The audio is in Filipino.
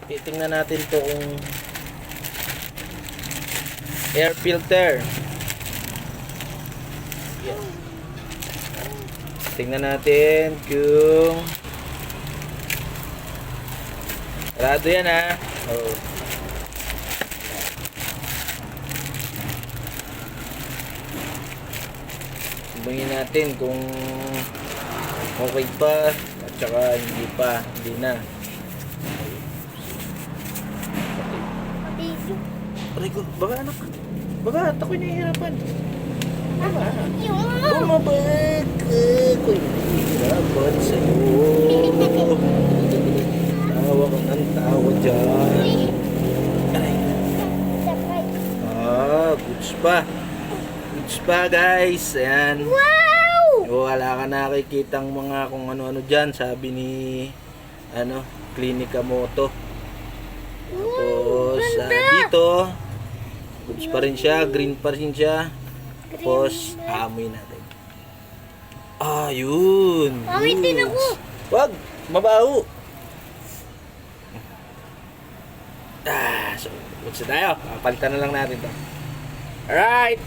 titingnan natin to kung air filter. Yan. Tingnan natin kung sarado yan ha. Oh. Tingnan natin kung okay pa at saka hindi pa, hindi na. Aray ko, baka anak. Baka ako'y nahihirapan. Baka. Bumabag. Ako'y nahihirapan sa'yo. Tawa ka ng tawa dyan. Aray. Goods pa. Goods pa guys. Ayan. Wow! Wala ka nakikitang mga kung ano-ano dyan. Sabi ni Klinika Moto. Tapos dito goods pa rin siya, green pa rin siya. Tapos aamoy natin. Yun. Awitin ako. Wag, mabaho. So, goods na tayo. Palitan na lang natin to. Alright.